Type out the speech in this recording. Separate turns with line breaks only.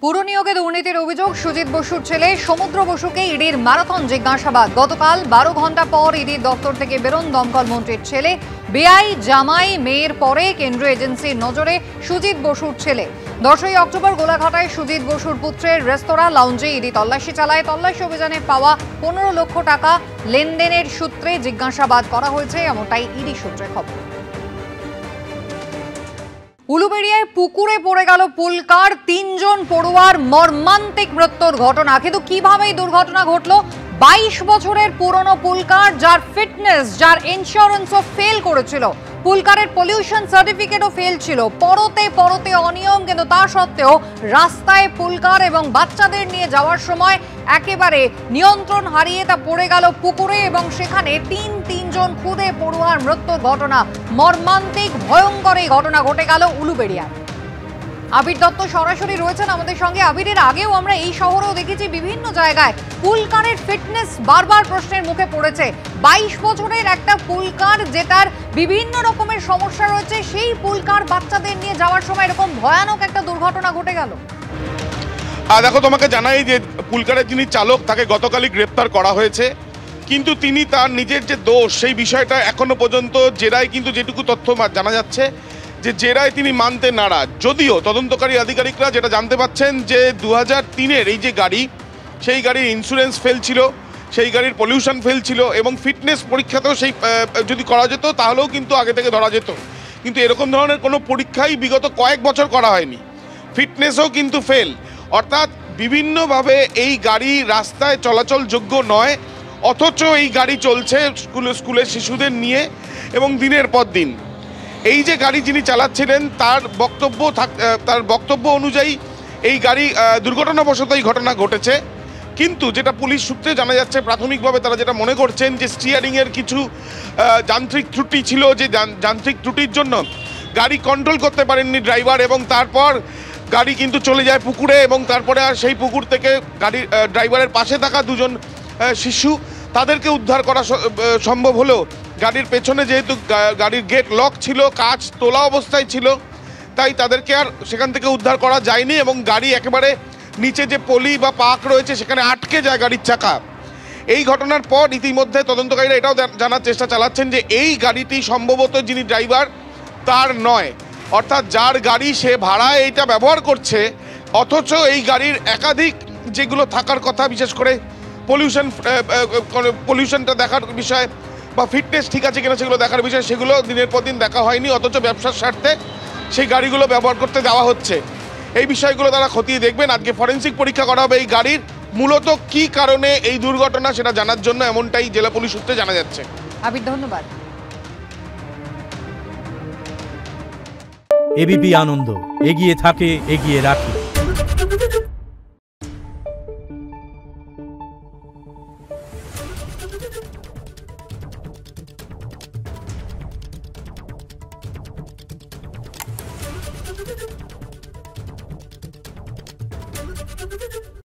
পুর নিয়োগে দুর্নীতির অভিযোগ সুজিত বসুর ছেলে সমুদ্র বসুকে ইডির ম্যারাথন জিজ্ঞাসাবাদ। গতকাল 12 ঘন্টা পর ইডির দপ্তর থেকে বেরোন দমকল মন্ত্রীর ছেলে। বেআই জামাই মেয়ের পরে কেন্দ্রীয় এজেন্সির নজরে সুজিত বসুর ছেলে। 10ই অক্টোবর গোলাঘাটায় সুজিত বসুর পুত্রের রেস্তোরাঁ লাউঞ্জে ইডি তল্লাশি চালায়। তল্লাশি অভিযানে পাওয়া 15 লক্ষ টাকা লেনদেনের সূত্রে জিজ্ঞাসাবাদ করা হয়েছে, এমনটাই ইডি সূত্রে খবর। উলুবেড়িয়ায় পুকুরে পড়ে গেল পুলকার, 3 জন পড়ুয়ার মর্মান্তিক মৃত্যুর ঘটনা। কিন্তু কিভাবে এই দুর্ঘটনা ঘটলো? 22 বছরের পুরনো পুলকার, যার ফিটনেস, যার ইন্স্যুরেন্সও ফেল করেছিল, পুলকারের পলিউশন সার্টিফিকেটও ফেল ছিল, পরতে পরতে অনিয়ম, কিন্তু তা সত্ত্বেও রাস্তায় পুলকার এবং বাচ্চাদের নিয়ে যাওয়ার সময় একেবারে নিয়ন্ত্রণ হারিয়ে তা পড়ে গেল পুকুরে এবং সেখানে তিনজন খুদে পড়ুয়ার মৃত্যুর ঘটনা। মর্মান্তিক ভয়ঙ্কর এই ঘটনা ঘটে গেল উলুবেড়িয়ায়। আবির দত্ত সরাসরি রয়েছেন আমাদের সঙ্গে। আবিরের আগেও আমরা এই শহরেও দেখেছি বিভিন্ন জায়গায় পুলকারের ফিটনেস বারবার প্রশ্নের মুখে পড়েছে। 22 বছরের একটা পুলকার, যেটার বিভিন্ন রকমের সমস্যা রয়েছে, সেই পুলকার বাচ্চাদের নিয়ে যাওয়ার সময় এরকম ভয়ানক একটা দুর্ঘটনা ঘটে গেল।
দেখো, তোমাকে জানাই যে পুলকারের যিনি চালক, তাকে গতকালই গ্রেপ্তার করা হয়েছে, কিন্তু তিনি তার নিজের যে দোষ সেই বিষয়টা এখনো পর্যন্ত জেরায়, কিন্তু যেটুকু তথ্য জানা যাচ্ছে যে জেরায় তিনি মানতে নারাজ। যদিও তদন্তকারী আধিকারিকরা যেটা জানতে পাচ্ছেন যে 2003-এর এই যে গাড়ি, সেই গাড়ির ইন্স্যুরেন্স ফেল ছিল, সেই গাড়ির পলিউশন ফেল ছিল এবং ফিটনেস পরীক্ষাতেও সেই যদি করা যেত তাহলেও কিন্তু আগে থেকে ধরা যেত। কিন্তু এরকম ধরনের কোনো পরীক্ষাই বিগত কয়েক বছর করা হয়নি। ফিটনেসও কিন্তু ফেল, অর্থাৎ বিভিন্নভাবে এই গাড়ি রাস্তায় চলাচলযোগ্য নয়, অথচ এই গাড়ি চলছে স্কুলের শিশুদের নিয়ে এবং দিনের পর দিন। এই যে গাড়ি যিনি চালাচ্ছিলেন তার বক্তব্য অনুযায়ী এই গাড়ি দুর্ঘটনাবশত এই ঘটনা ঘটেছে, কিন্তু যেটা পুলিশ সূত্রে জানা যাচ্ছে প্রাথমিকভাবে তারা যেটা মনে করছেন যে স্টিয়ারিংয়ের কিছু যান্ত্রিক ত্রুটি ছিল, যে যান্ত্রিক ত্রুটির জন্য গাড়ি কন্ট্রোল করতে পারেননি ড্রাইভার এবং তারপর গাড়ি কিন্তু চলে যায় পুকুরে এবং তারপরে আর সেই পুকুর থেকে গাড়ির ড্রাইভারের পাশে থাকা 2 জন শিশু, তাদেরকে উদ্ধার করা সম্ভব হলেও গাড়ির পেছনে যেহেতু গাড়ির গেট লক ছিল, কাঁচ তোলা অবস্থায় ছিল, তাই তাদেরকে আর সেখান থেকে উদ্ধার করা যায়নি এবং গাড়ি একেবারে নিচে যে পলি বা পাক রয়েছে সেখানে আটকে যায় গাড়ির চাকা। এই ঘটনার পর ইতিমধ্যে তদন্তকারীরা এটাও জানার চেষ্টা চালাচ্ছেন যে এই গাড়িটি সম্ভবত যিনি ড্রাইভার তার নয়, অর্থাৎ যার গাড়ি সে ভাড়ায় এইটা ব্যবহার করছে, অথচ এই গাড়ির একাধিক যেগুলো থাকার কথা, বিশেষ করে পলিউশনটা দেখার বিষয় বা ফিটনেস ঠিক আছে কিনা সেগুলো দেখার বিষয়, সেগুলো দিনের পর দিন দেখা হয়নি, অথচ ব্যবসার স্বার্থে সেই গাড়িগুলো ব্যবহার করতে দেওয়া হচ্ছে। এই বিষয়গুলো তারা খতিয়ে দেখবেন। আজকে ফরেন্সিক পরীক্ষা করা হবে এই গাড়ির, মূলত কি কারণে এই দুর্ঘটনা সেটা জানার জন্য, এমনটাই জেলা পুলিশ সূত্রে জানা যাচ্ছে।
আবির, ধন্যবাদ।
এবিপি আনন্দ, এগিয়ে থাকে, এগিয়ে রাখে।